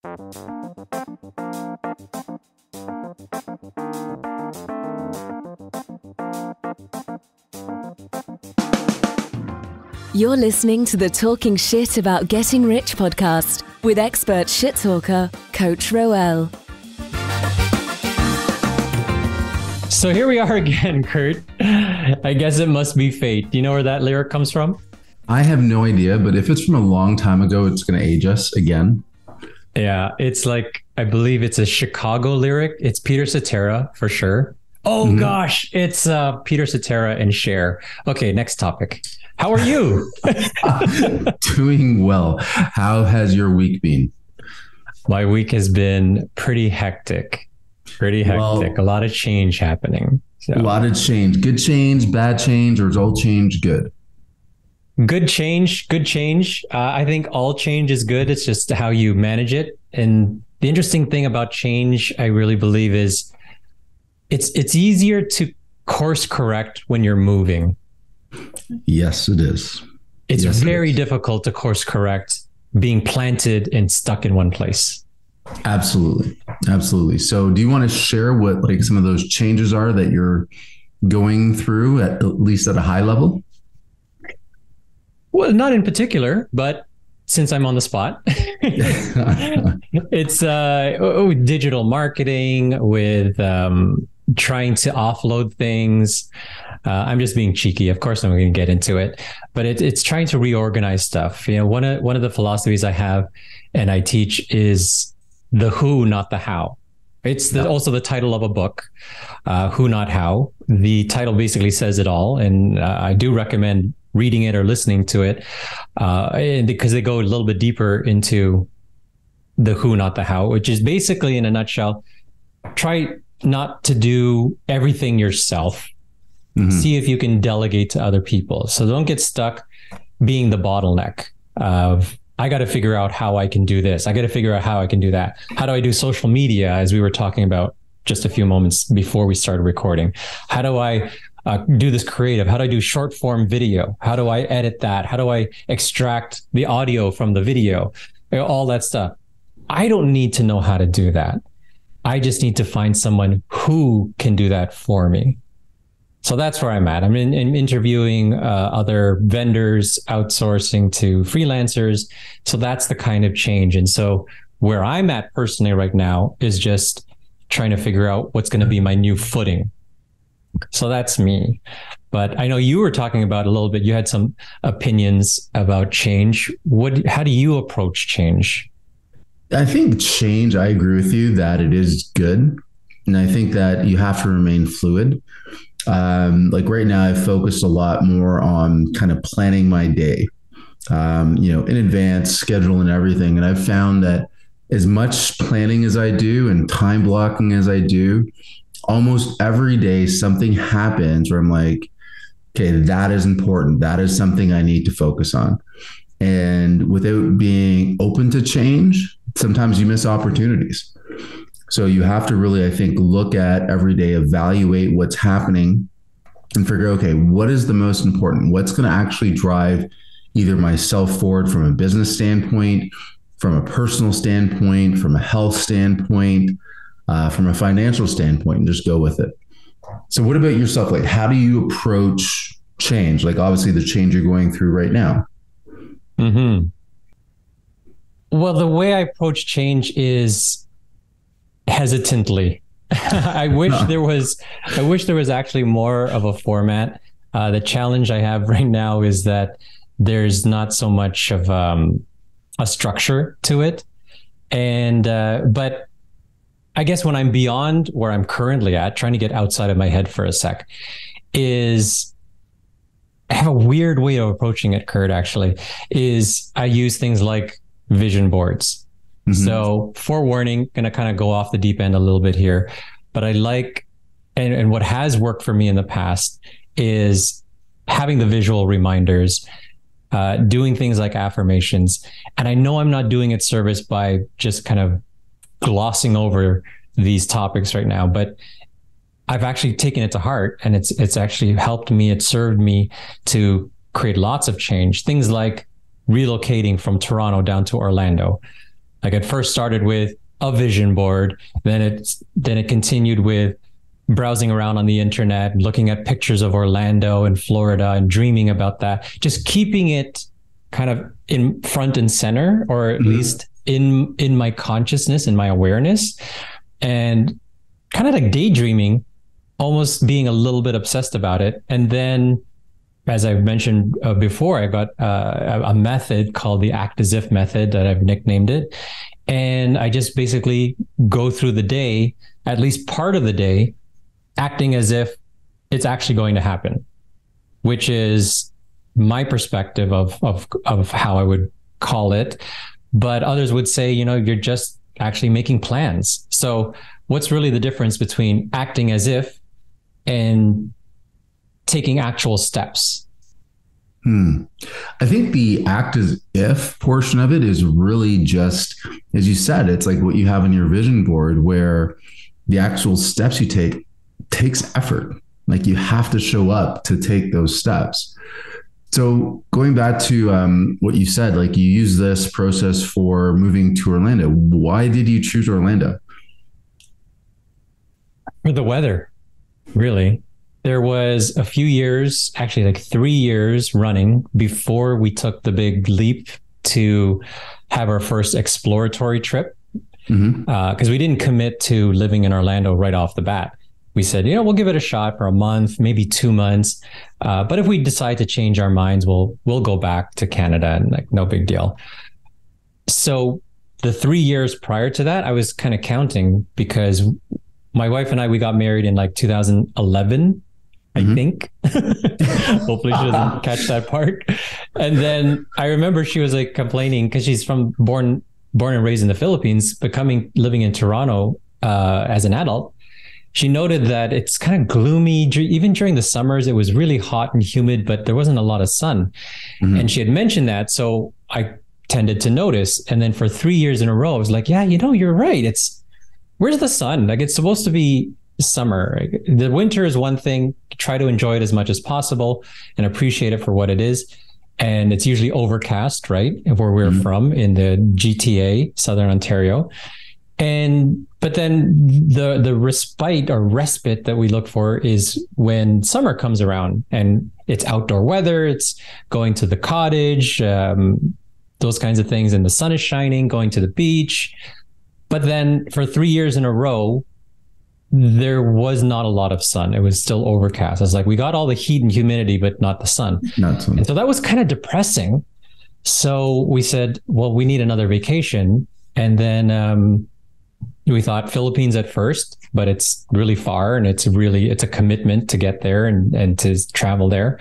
You're listening to the Talking Shit About Getting Rich podcast with expert shit talker, Coach Roel. So here we are again, Kurt. I guess it must be fate. Do you know where that lyric comes from? I have no idea, but if it's from a long time ago, it's going to age us again. Yeah, it's like, I believe it's a Chicago lyric. It's Peter Cetera for sure. Oh gosh, it's Peter Cetera and Cher. Okay, next topic. How are you? Doing well. How has your week been? My week has been pretty hectic. Well, a lot of change happening. So. A lot of change. Good change, bad change, or is all change good? Good change. I think all change is good. It's just how you manage it. And the interesting thing about change, I really believe, is it's easier to course correct when you're moving. Yes, it is. It's very difficult to course correct being planted and stuck in one place. Absolutely. So do you want to share what like some of those changes are that you're going through at least at a high level? Well, not in particular, but since I'm on the spot, it's digital marketing with trying to offload things. I'm just being cheeky. Of course, I'm going to get into it, but it's trying to reorganize stuff. You know, one of the philosophies I have and I teach is the who, not the how. It's also the title of a book, Who, Not How. The title basically says it all. And I do recommend reading it or listening to it because they go a little bit deeper into the who, not the how, which is basically, in a nutshell, try not to do everything yourself. See if you can delegate to other people. So don't get stuck being the bottleneck of, I got to figure out how I can do this. I got to figure out how I can do that. How do I do social media, as we were talking about just a few moments before we started recording? How do I do this creative? How do I do short form video? How do I edit that? How do I extract the audio from the video? All that stuff. I don't need to know how to do that. I just need to find someone who can do that for me. So that's where I'm at. I'm in interviewing other vendors, outsourcing to freelancers. So that's the kind of change. And so where I'm at personally right now is just trying to figure out what's going to be my new footing. So that's me. But I know you were talking about a little bit, you had some opinions about change. How do you approach change? I think change, I agree with you that it is good. And I think that you have to remain fluid. Like right now, I've focused a lot more on kind of planning my day, in advance, schedule and everything. And I've found that as much planning as I do and time blocking as I do, almost every day something happens where I'm like, okay, that is important. That is something I need to focus on. And without being open to change, sometimes you miss opportunities. So you have to really, I think, look at every day, evaluate what's happening and figure, okay, what is the most important? What's going to actually drive either myself forward from a business standpoint, from a personal standpoint, from a health standpoint, from a financial standpoint, and just go with it. So what about yourself? Like, how do you approach change? Like, obviously the change you're going through right now. Well, the way I approach change is hesitantly. I wish there was actually more of a format. The challenge I have right now is that there's not so much of a structure to it. And, but I guess when I'm beyond where I'm currently at, trying to get outside of my head for a sec, is I have a weird way of approaching it, Kurt, actually, is I use things like vision boards. So forewarning, going to kind of go off the deep end a little bit here, but I like, and what has worked for me in the past is having the visual reminders, doing things like affirmations. And I know I'm not doing it service by just kind of glossing over these topics right now, but I've actually taken it to heart, and it's actually helped me. It served me to create lots of change. Things like relocating from Toronto down to Orlando. Like it first started with a vision board, then it continued with browsing around on the internet, looking at pictures of Orlando and Florida and dreaming about that, just keeping it kind of in front and center, or at least in my consciousness, in my awareness, and kind of like daydreaming, almost being a little bit obsessed about it. And then, as I've mentioned before, I got a method called the act as if method that I've nicknamed it. And I just basically go through the day, at least part of the day, acting as if it's actually going to happen, which is my perspective of how I would call it. But others would say, you're just actually making plans. So what's really the difference between acting as if and taking actual steps? I think the act as if portion of it is really just, as you said, it's like what you have on your vision board, where the actual steps you take takes effort. Like you have to show up to take those steps. So going back to what you said, like you use this process for moving to Orlando. Why did you choose Orlando? For the weather, really. There was a few years, actually like 3 years running, before we took the big leap to have our first exploratory trip. Because we didn't commit to living in Orlando right off the bat. We said, we'll give it a shot for a month, maybe 2 months. But if we decide to change our minds, we'll go back to Canada, and like no big deal. So the 3 years prior to that, I was kind of counting, because my wife and I, we got married in like 2011, I think. Hopefully she doesn't catch that part. And then I remember she was like complaining, because she's born and raised in the Philippines, but living in Toronto as an adult. She noted that it's kind of gloomy. Even during the summers, it was really hot and humid, but there wasn't a lot of sun. And she had mentioned that. So I tended to notice. And then for 3 years in a row, I was like, yeah, you're right. Where's the sun? Like, it's supposed to be summer. The winter is one thing. Try to enjoy it as much as possible and appreciate it for what it is. And it's usually overcast, right? Where we're from in the GTA, Southern Ontario. But then the respite that we look for is when summer comes around, and it's outdoor weather. It's going to the cottage, those kinds of things. And the sun is shining, going to the beach. But then for 3 years in a row, there was not a lot of sun. It was still overcast. I was like, we got all the heat and humidity, but not the sun. And so that was kind of depressing. So we said, well, we need another vacation. And then we thought Philippines at first, but it's really far, and it's a commitment to get there and to travel there.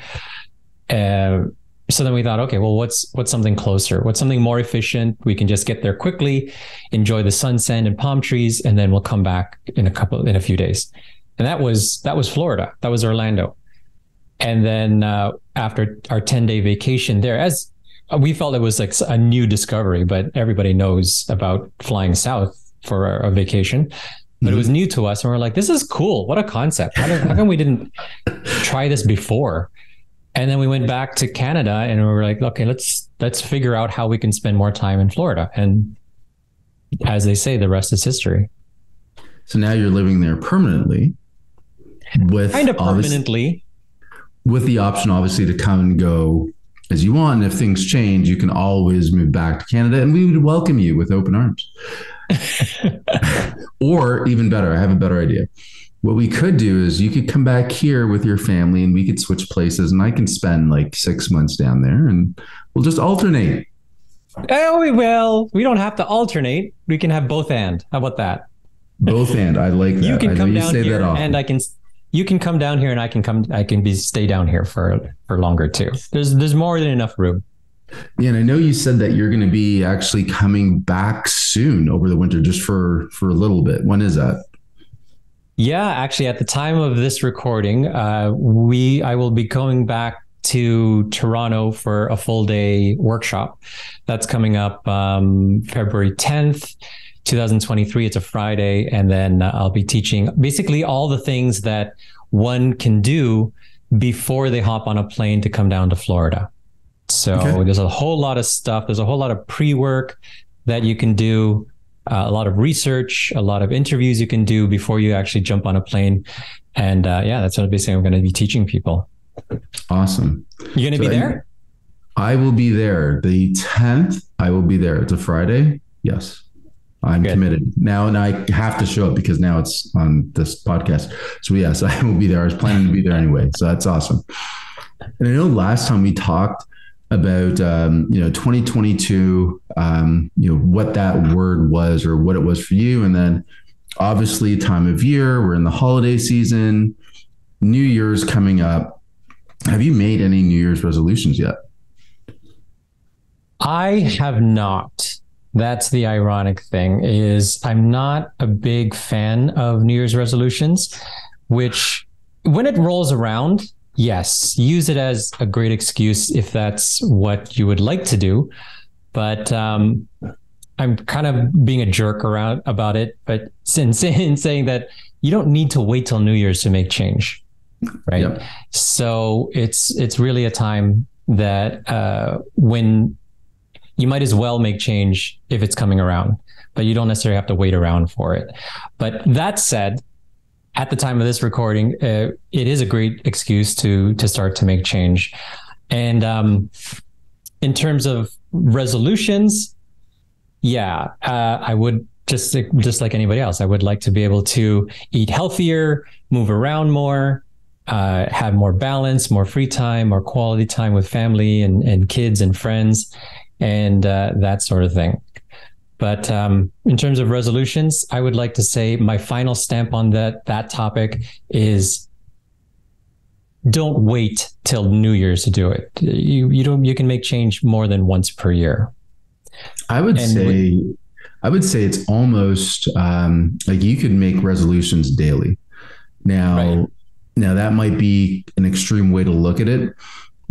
So then we thought, okay, well, what's something closer? What's something more efficient? We can just get there quickly, enjoy the sunset and palm trees, and then we'll come back in a few days. And that was Florida. That was Orlando. And then after our 10-day vacation there, as we felt it was like a new discovery, but everybody knows about flying south for a vacation. But it was new to us, and we're like, this is cool. What a concept. How come we didn't try this before? And then we went back to Canada, and we were like, okay, let's figure out how we can spend more time in Florida. And as they say, the rest is history. So now you're living there permanently, with kind of permanently, with the option obviously to come and go as you want. And if things change, you can always move back to Canada, and we would welcome you with open arms. Or even better, I have a better idea. What we could do is you could come back here with your family, and we could switch places, and I can spend like 6 months down there, and we'll just alternate. Oh, we don't have to alternate. We can have both and. How about that? Both and. I like that. You can come down here, and you can come down here, and I can stay down here for longer too. There's more than enough room. Yeah, and I know you said that you're going to be actually coming back soon over the winter, just for a little bit. When is that? Yeah, actually, at the time of this recording, I will be going back to Toronto for a full day workshop. That's coming up February 10th, 2023. It's a Friday. And then I'll be teaching basically all the things that one can do before they hop on a plane to come down to Florida. So There's a whole lot of stuff. There's a whole lot of pre-work. that you can do, a lot of research, a lot of interviews you can do before you actually jump on a plane. And that's what basically I'm going to be teaching people. Awesome. You going to be there? I will be there. The 10th, I will be there. It's a Friday. Yes. I'm committed now, and I have to show up because now it's on this podcast. So yes, I will be there. I was planning to be there anyway. So that's awesome. And I know last time we talked about, 2022, what that word was or what it was for you. And then obviously time of year, we're in the holiday season, New Year's coming up. Have you made any New Year's resolutions yet? I have not. That's the ironic thing, is I'm not a big fan of New Year's resolutions, which when it rolls around, yes, use it as a great excuse if that's what you would like to do. But I'm kind of being a jerk around about it, but in saying that you don't need to wait till New Year's to make change, right? Yep. So it's really a time that when you might as well make change if it's coming around, but you don't necessarily have to wait around for it. But that said, at the time of this recording, it is a great excuse to start to make change. And in terms of resolutions, I would just like anybody else, I would like to be able to eat healthier, move around more, have more balance, more free time, more quality time with family and kids and friends, and that sort of thing. But in terms of resolutions, I would like to say my final stamp on that topic is don't wait till New Year's to do it. You can make change more than once per year. I would say it's almost like you could make resolutions daily. Now that might be an extreme way to look at it,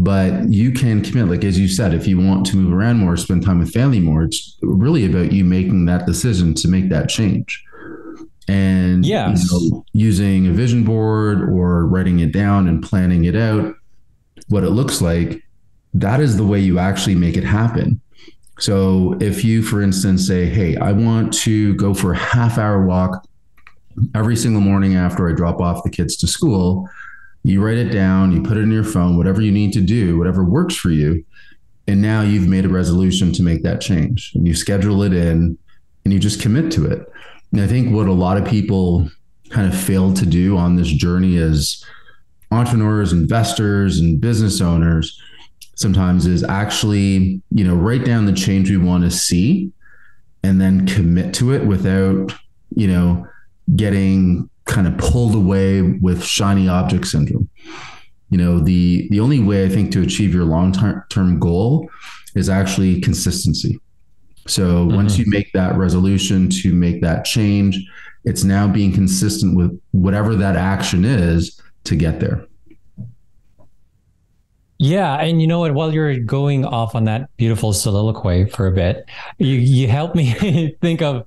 but you can commit, like, as you said, if you want to move around more, spend time with family more, it's really about you making that decision to make that change. And using a vision board or writing it down and planning it out, what it looks like, that is the way you actually make it happen. So if you, for instance, say, hey, I want to go for a half-hour walk every single morning after I drop off the kids to school, you write it down, you put it in your phone, whatever you need to do, whatever works for you. And now you've made a resolution to make that change, and you schedule it in and you just commit to it. And I think what a lot of people kind of fail to do on this journey as entrepreneurs, investors, and business owners sometimes is actually, write down the change we want to see and then commit to it without, getting kind of pulled away with shiny object syndrome. The only way I think to achieve your long-term goal is actually consistency. So once you make that resolution to make that change, it's now being consistent with whatever that action is to get there. Yeah. And you know what, while you're going off on that beautiful soliloquy for a bit, you helped me think of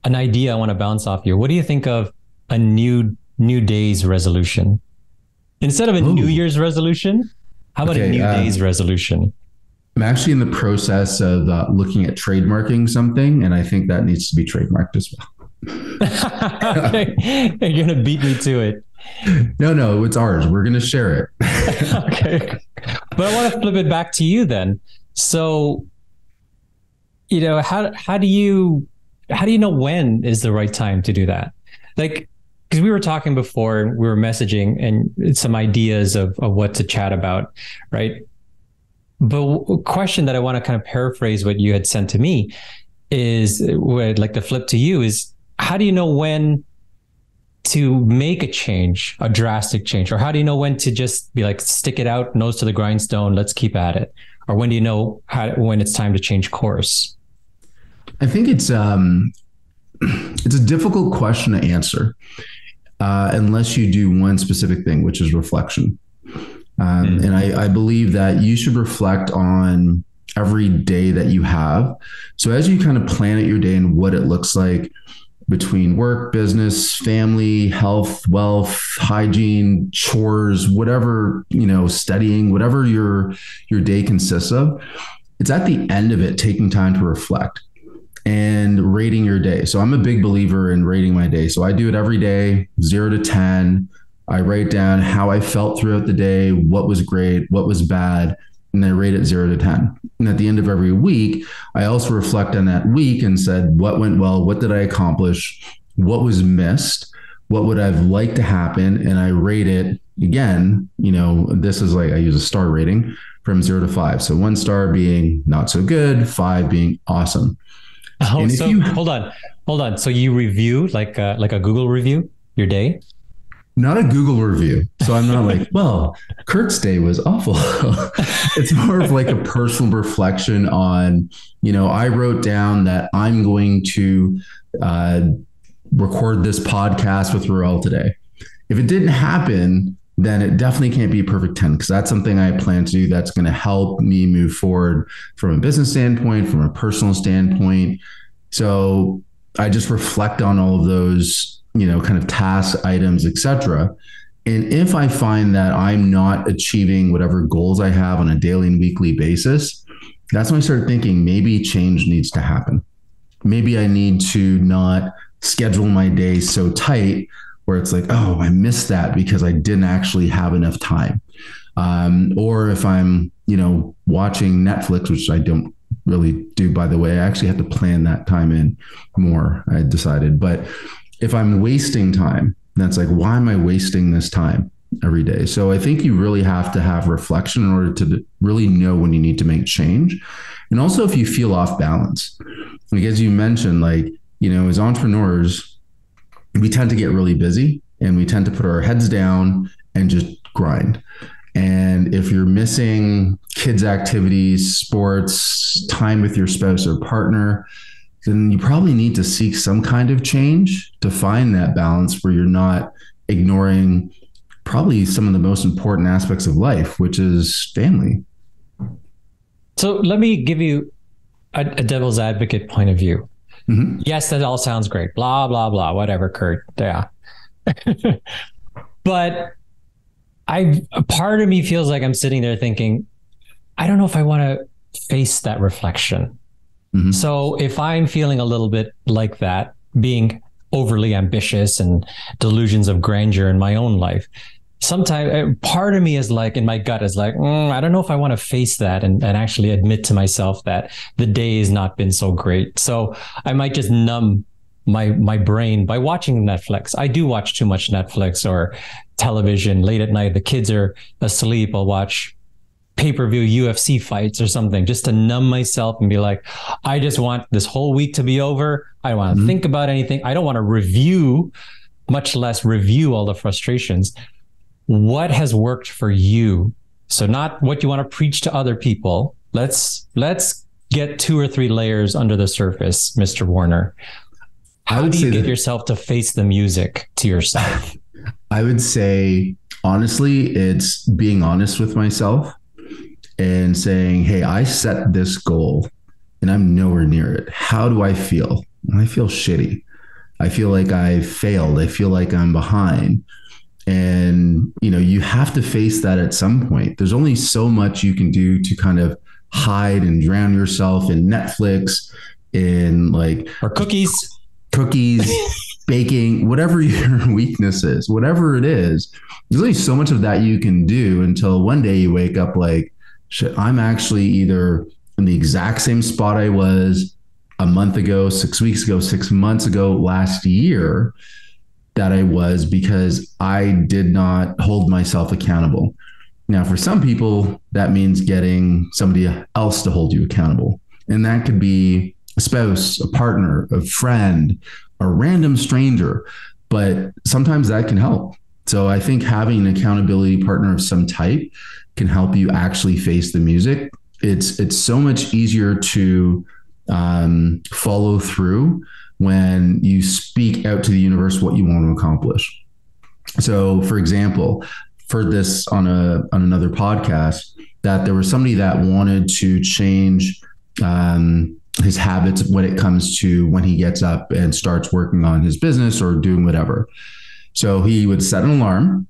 an idea I want to bounce off you. What do you think of a new day's resolution? Instead of a New Year's resolution, how about a New Day's resolution? I'm actually in the process of looking at trademarking something, and I think that needs to be trademarked as well. Okay. You're going to beat me to it. No, it's ours. We're going to share it. Okay. But I want to flip it back to you then. So, how do you know when is the right time to do that? Like, because we were talking before and we were messaging and some ideas of what to chat about, right? But a question that I want to kind of paraphrase what you had sent to me is, what I'd like to flip to you is, how do you know when to make a change, a drastic change? Or how do you know when to just be like, stick it out, nose to the grindstone, let's keep at it? Or when do you know when it's time to change course? I think it's a difficult question to answer unless you do one specific thing, which is reflection. And I believe that you should reflect on every day that you have. So as you kind of plan out your day and what it looks like between work, business, family, health, wealth, hygiene, chores, whatever, studying, whatever your day consists of, it's at the end of it, taking time to reflect and rating your day. So I'm a big believer in rating my day. So I do it every day, 0 to 10. I write down how I felt throughout the day, what was great, what was bad, and I rate it 0 to 10. And at the end of every week, I also reflect on that week and said, what went well? What did I accomplish? What was missed? What would I've liked to happen? And I rate it again. This is like, I use a star rating from 0 to 5. So 1 star being not so good, 5 being awesome. Oh, so hold on. So you review like a Google review your day? Not a Google review. So I'm not like, well, Kurt's day was awful. It's more of like a personal reflection on, I wrote down that I'm going to record this podcast with Roel today. If it didn't happen, then it definitely can't be a perfect 10, because that's something I plan to do that's going to help me move forward from a business standpoint, from a personal standpoint. So I just reflect on all of those, kind of tasks, items, etc. And if I find that I'm not achieving whatever goals I have on a daily and weekly basis, that's when I start thinking maybe change needs to happen. Maybe I need to not schedule my day so tight where it's like, oh, I missed that because I didn't actually have enough time. Or if I'm, watching Netflix, which I don't really do, by the way, I actually have to plan that time in more, I decided. But if I'm wasting time, that's like, why am I wasting this time every day? So I think you really have to have reflection in order to really know when you need to make change. And also if you feel off balance, like as you mentioned, like, as entrepreneurs, we tend to get really busy and we tend to put our heads down and just grind. And if you're missing kids' activities, sports, time with your spouse or partner, then you probably need to seek some kind of change to find that balance where you're not ignoring probably some of the most important aspects of life, which is family. So let me give you a devil's advocate point of view. Mm-hmm. Yes, that all sounds great. Blah, blah, blah, whatever, Kurt. Yeah. But a part of me feels like I'm sitting there thinking, I don't know if I want to face that reflection. Mm-hmm. So if I'm feeling a little bit like that, being overly ambitious and delusions of grandeur in my own life, sometimes part of me is like, in my gut is like, I don't know if I want to face that and actually admit to myself that the day has not been so great. So I might just numb my brain by watching Netflix. I do watch too much Netflix or television late at night. The kids are asleep. I'll watch pay-per-view UFC fights or something just to numb myself and be like, I just want this whole week to be over. I don't want to think about anything. I don't want to review, much less review all the frustrations. What has worked for you? So not what you want to preach to other people. Let's get 2 or 3 layers under the surface, Mr. Warner. How do you get yourself to face the music to yourself? I would say, honestly, it's being honest with myself and saying, hey, I set this goal and I'm nowhere near it. How do I feel? I feel shitty. I feel like I failed. I feel like I'm behind. And, you have to face that at some point. There's only so much you can do to kind of hide and drown yourself in Netflix, in or cookies, baking, whatever your weakness is, whatever it is. There's only so much of that you can do until one day you wake up like, shit, I'm actually either in the exact same spot I was a month ago, 6 weeks ago, 6 months ago, last year, that I was because I did not hold myself accountable. Now, for some people, that means getting somebody else to hold you accountable. And that could be a spouse, a partner, a friend, a random stranger. But sometimes that can help. So I think having an accountability partner of some type can help you actually face the music. It's so much easier to follow through when you speak out to the universe what you want to accomplish. So, for example, for this on another podcast, that there was somebody that wanted to change his habits when it comes to when he gets up and starts working on his business or doing whatever. So he would set an alarm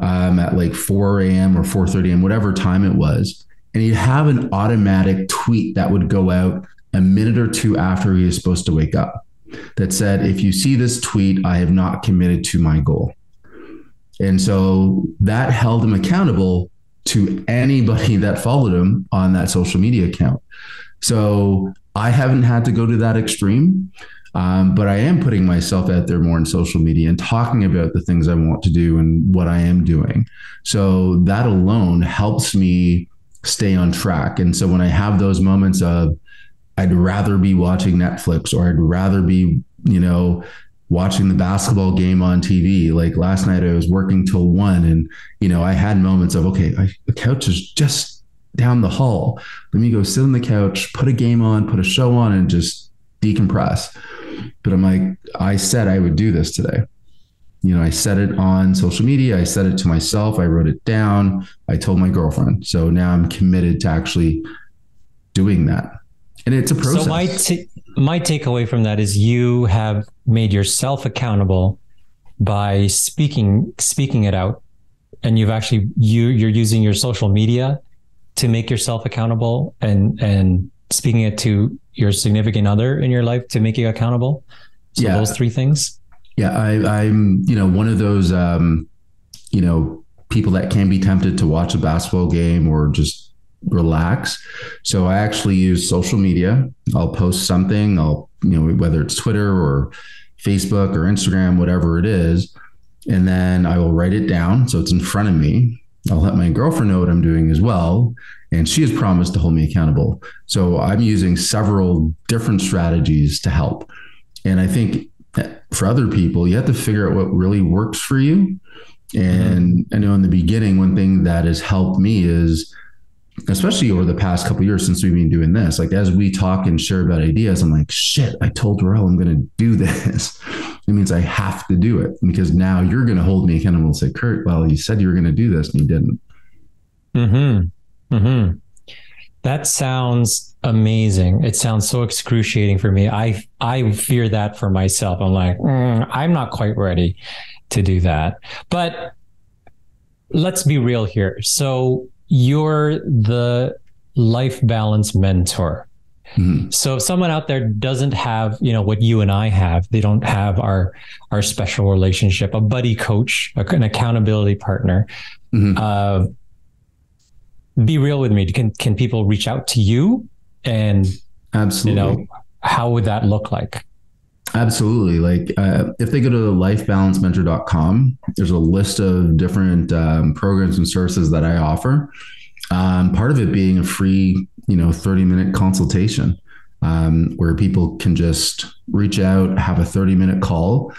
at like 4 a.m. or 4:30 a.m., whatever time it was, and he'd have an automatic tweet that would go out a minute or two after he was supposed to wake up that said, if you see this tweet, I have not committed to my goal. And so that held him accountable to anybody that followed him on that social media account. So I haven't had to go to that extreme, but I am putting myself out there more in social media and talking about the things I want to do and what I am doing. So that alone helps me stay on track. And so when I have those moments of, I'd rather be watching Netflix, or I'd rather be, watching the basketball game on TV. Like last night I was working till 1 and, I had moments of, okay, the couch is just down the hall. Let me go sit on the couch, put a game on, put a show on, and just decompress. But I'm like, I said I would do this today. I said it on social media. I said it to myself. I wrote it down. I told my girlfriend. So now I'm committed to actually doing that. And it's a process. So my takeaway from that is you have made yourself accountable by speaking it out. And you've actually, you're using your social media to make yourself accountable, and speaking it to your significant other in your life to make you accountable. So those three things. Yeah. I'm, one of those, people that can be tempted to watch a basketball game or just relax. So I actually use social media. I'll post something, whether it's Twitter or Facebook or Instagram, whatever it is. And then I will write it down. So it's in front of me. I'll let my girlfriend know what I'm doing as well. And she has promised to hold me accountable. So I'm using several different strategies to help. And I think for other people, you have to figure out what really works for you. And I know in the beginning, one thing that has helped me is, especially over the past couple of years since we've been doing this, like as we talk and share about ideas, I'm like, shit, I told Roel I'm going to do this. It means I have to do it, because now you're going to hold me accountable and say, Kurt, well, you said you were going to do this and you didn't. That sounds amazing. It sounds so excruciating for me. I fear that for myself. I'm like, I'm not quite ready to do that. But let's be real here. So you're the life balance mentor. So if someone out there doesn't have, what you and I have, they don't have our special relationship, a buddy coach, an accountability partner. Be real with me. Can people reach out to you? And absolutely, how would that look like? Absolutely. Like if they go to lifebalancementor.com, there's a list of different programs and services that I offer. Part of it being a free, 30-minute consultation where people can just reach out, have a 30-minute call,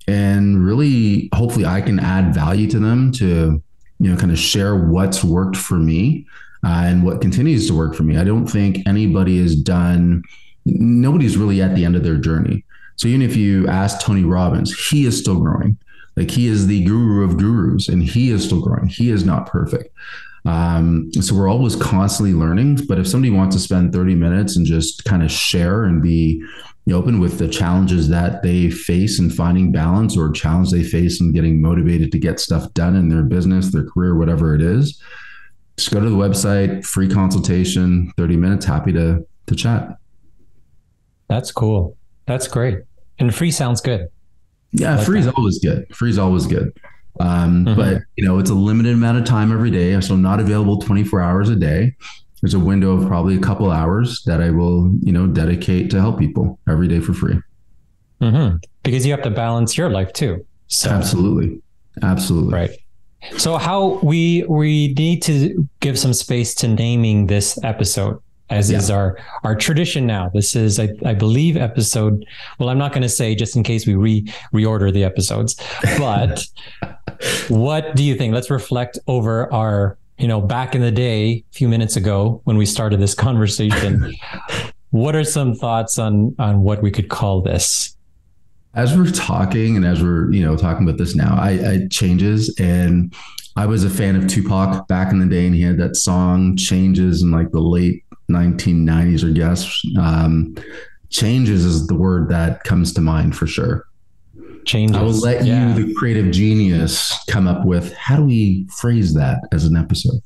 and really, hopefully I can add value to them to, kind of share what's worked for me and what continues to work for me. I don't think nobody's really at the end of their journey. So even if you ask Tony Robbins, he is still growing. Like he is the guru of gurus and he is still growing. He is not perfect. So we're always constantly learning, but if somebody wants to spend 30 minutes and just kind of share and be open with the challenges that they face in finding balance, or challenge they face in getting motivated to get stuff done in their business, their career, whatever it is, just go to the website, free consultation, 30 minutes, happy to chat. That's cool. That's great. And free sounds good. Yeah, free is always good. Free is always good. But it's a limited amount of time every day. So not available 24 hours a day. There's a window of probably a couple hours that I will, dedicate to help people every day for free. Because you have to balance your life too. So Absolutely. Right. So how we need to give some space to naming this episode, as is our tradition now. This is, I believe, episode. Well, I'm not going to say just in case we reorder the episodes, but what do you think? Let's reflect over our, back in the day, a few minutes ago when we started this conversation. What are some thoughts on what we could call this? As we're talking and as we're, talking about this now, I changes. And I was a fan of Tupac back in the day, and he had that song Changes in like the late 1990s, I guess. Changes is the word that comes to mind for sure. Changes. I will let you, the creative genius, come up with how do we phrase that as an episode?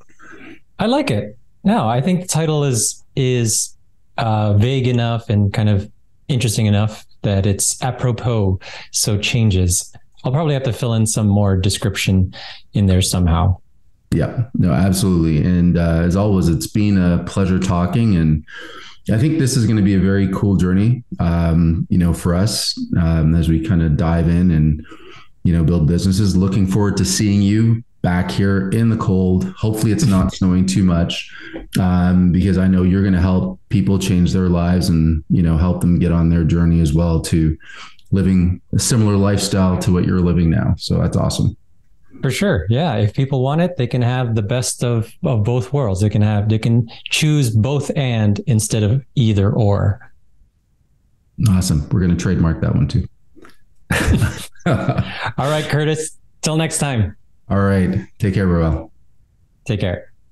I like it. No, I think the title is vague enough and kind of interesting enough that it's apropos. So changes. I'll probably have to fill in some more description in there somehow. Yeah, no, absolutely. And as always, it's been a pleasure talking. And I think this is going to be a very cool journey, for us as we kind of dive in and, build businesses. Looking forward to seeing you back here in the cold. Hopefully it's not snowing too much, because I know you're going to help people change their lives and, help them get on their journey as well to living a similar lifestyle to what you're living now. So that's awesome. For sure. Yeah. If people want it, they can have the best of both worlds. They can choose both and instead of either or. Awesome. We're going to trademark that one too. All right, Curtis. Till next time. All right. Take care, Roel. Take care.